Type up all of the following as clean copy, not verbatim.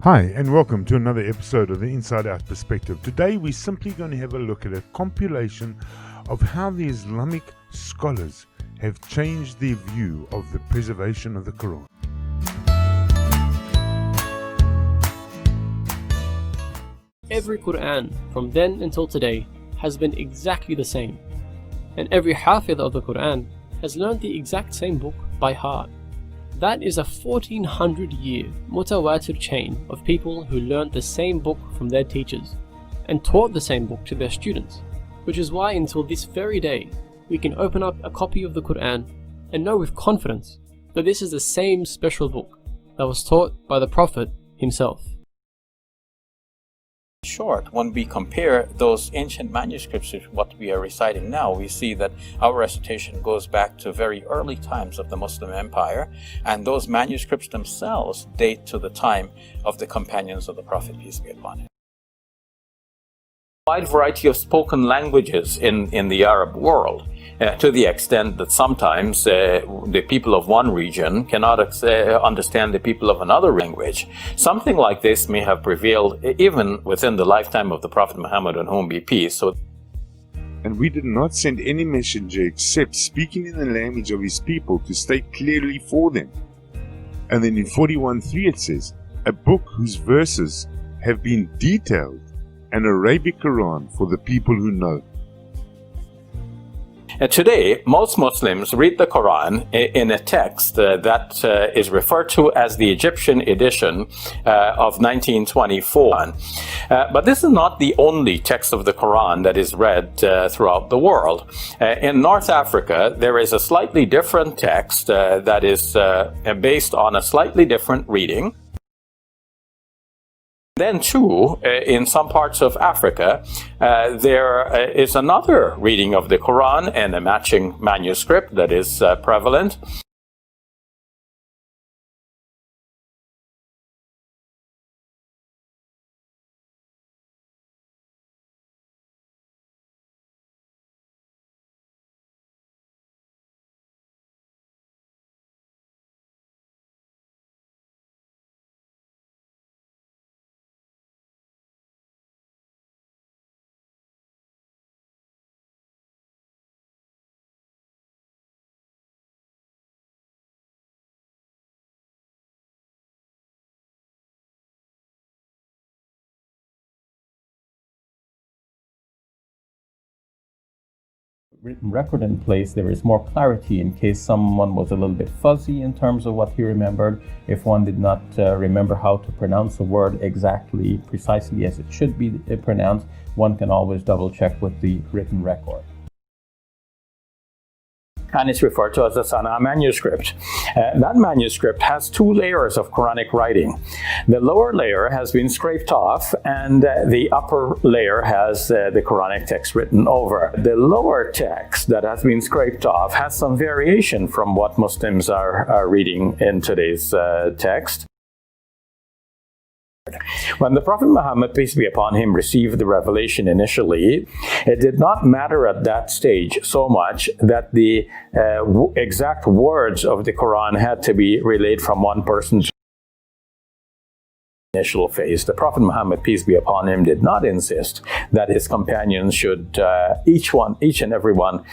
Hi, and welcome to another episode of the Inside Out Perspective. Today we're simply going to have a look at a compilation of how the Islamic scholars have changed their view of the preservation of the Quran. Every Quran from then until today has been exactly the same, and every Hafidh of the Quran has learned the exact same book by heart. That is a 1400-year mutawatir chain of people who learned the same book from their teachers and taught the same book to their students, which is why until this very day we can open up a copy of the Quran and know with confidence that this is the same special book that was taught by the Prophet himself. Short, when we compare those ancient manuscripts with what we are reciting now, we see that our recitation goes back to very early times of the Muslim Empire, and those manuscripts themselves date to the time of the companions of the Prophet, peace be upon him. Wide variety of spoken languages in the Arab world, to the extent that sometimes the people of one region cannot understand the people of another language. Something like this may have prevailed even within the lifetime of the Prophet Muhammad, on whom be peace. And we did not send any messenger except speaking in the language of his people to state clearly for them. And then in 41:3 it says, a book whose verses have been detailed, an Arabic Quran for the people who know. Today, most Muslims read the Quran in a text that is referred to as the Egyptian edition of 1924. But this is not the only text of the Quran that is read throughout the world. In North Africa, there is a slightly different text that is based on a slightly different reading. Then too, in some parts of Africa, there is another reading of the Quran and a matching manuscript that is prevalent. Written record in place, there is more clarity in case someone was a little bit fuzzy in terms of what he remembered. If one did not remember how to pronounce a word exactly, precisely as it should be pronounced, one can always double check with the written record. And it's referred to as the Sana'a manuscript. That manuscript has two layers of Quranic writing. The lower layer has been scraped off, and the upper layer has the Quranic text written over. The lower text that has been scraped off has some variation from what Muslims are reading in today's text. When the Prophet Muhammad, peace be upon him, received the revelation initially, it did not matter at that stage so much that the exact words of the Quran had to be relayed from one person to the initial phase. The Prophet Muhammad, peace be upon him, did not insist that his companions should, each and every one,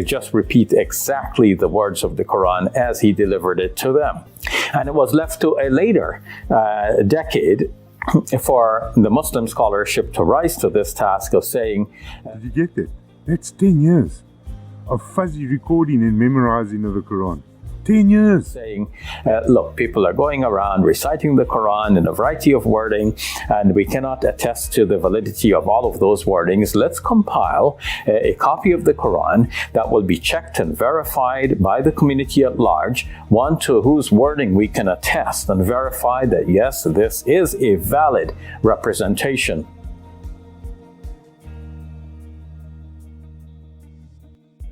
just repeat exactly the words of the Quran as he delivered it to them. And it was left to a later decade for the Muslim scholarship to rise to this task of saying, Did you get that? That's 10 years of fuzzy recording and memorizing of the Quran. 10 years. Saying, look, people are going around reciting the Quran in a variety of wording, and we cannot attest to the validity of all of those wordings. Let's compile a copy of the Quran that will be checked and verified by the community at large, one to whose wording we can attest and verify that yes, this is a valid representation.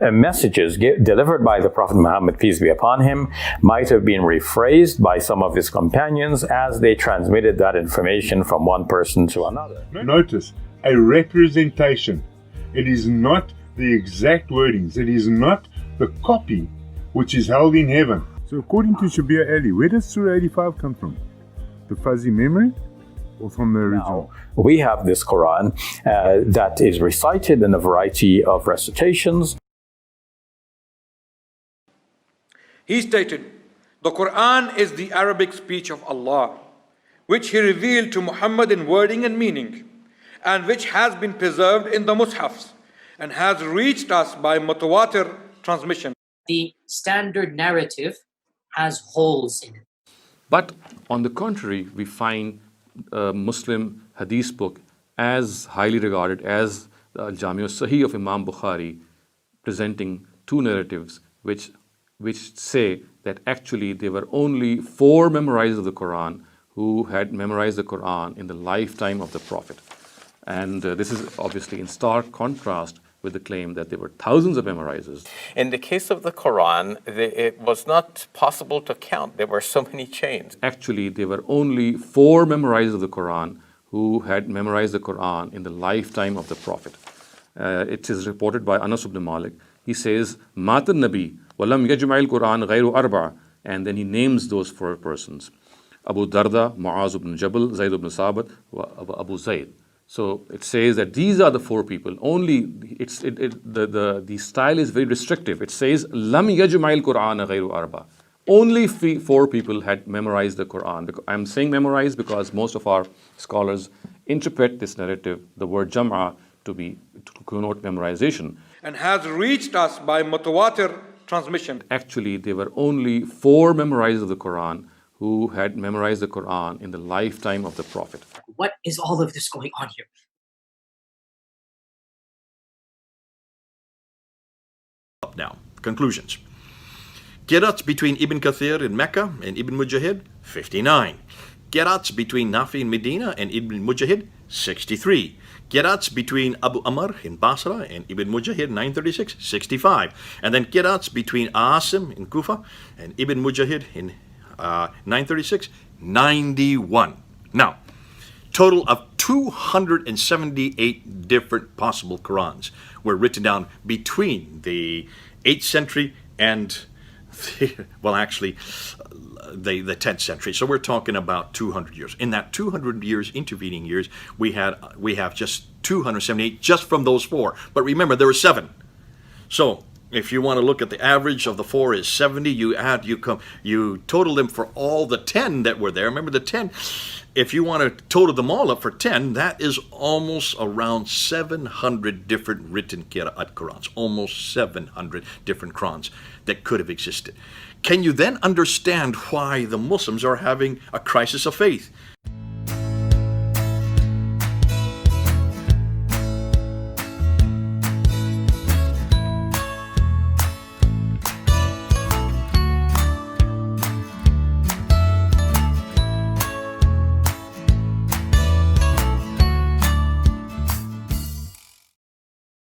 Messages delivered by the Prophet Muhammad, peace be upon him, might have been rephrased by some of his companions as they transmitted that information from one person to another. Notice, a representation. It is not the exact wordings. It is not the copy which is held in heaven. So according to Shabir Ali, where does Surah 85 come from? the fuzzy memory or from the original? Now, we have this Quran that is recited in a variety of recitations. He stated, "The Quran is the Arabic speech of Allah, which He revealed to Muhammad in wording and meaning, and which has been preserved in the Mushafs, and has reached us by mutawatir transmission." The standard narrative has holes in it. But on the contrary, we find a Muslim hadith book as highly regarded as the Al-Jami' al-Sahih of Imam Bukhari, presenting two narratives which say that actually there were only 4 memorizers of the Quran who had memorized the Quran in the lifetime of the Prophet. And this is obviously in stark contrast with the claim that there were thousands of memorizers. In the case of the Quran, it was not possible to count. There were so many chains. Actually, there were only 4 memorizers of the Quran who had memorized the Quran in the lifetime of the Prophet. It is reported by Anas ibn Malik. He says, "Matan Nabi, walam yajma'il Quran ghayru arba," and then he names those 4 persons: Abu Darda, Muaz ibn Jabal, Zayd ibn Sabat, Abu Zayd. So it says that these are the 4 people. Only the style is very restrictive. It says, "Lam yajma'il Quran ghayru arba." Only 4 people had memorized the Quran. I'm saying memorized because most of our scholars interpret this narrative, the word jam'a, to connote memorization. And has reached us by mutawatir transmission. Actually, there were only 4 memorizers of the Quran who had memorized the Quran in the lifetime of the Prophet. What is all of this going on here? Up now, conclusions. Qira'ats between Ibn Kathir in Mecca and Ibn Mujahid, 59. Qira'ats between Nafi in Medina and Ibn Mujahid, 63. Qira'ats between Abu Amr in Basra and Ibn Mujahid, 936, 65. And then qira'ats between Asim in Kufa and Ibn Mujahid in 936, 91. Now, total of 278 different possible Qurans were written down between the 8th century and the 10th century. So we're talking about 200 years. In that 200 years, intervening years, we have just 278 just from those 4. But remember, there were 7. So if you want to look at the average of the 4 is 70, you total them for all the 10 that were there. Remember the 10, if you want to total them all up for 10, that is almost around 700 different written Qira'at Qurans, almost 700 different Qurans that could have existed. Can you then understand why the Muslims are having a crisis of faith?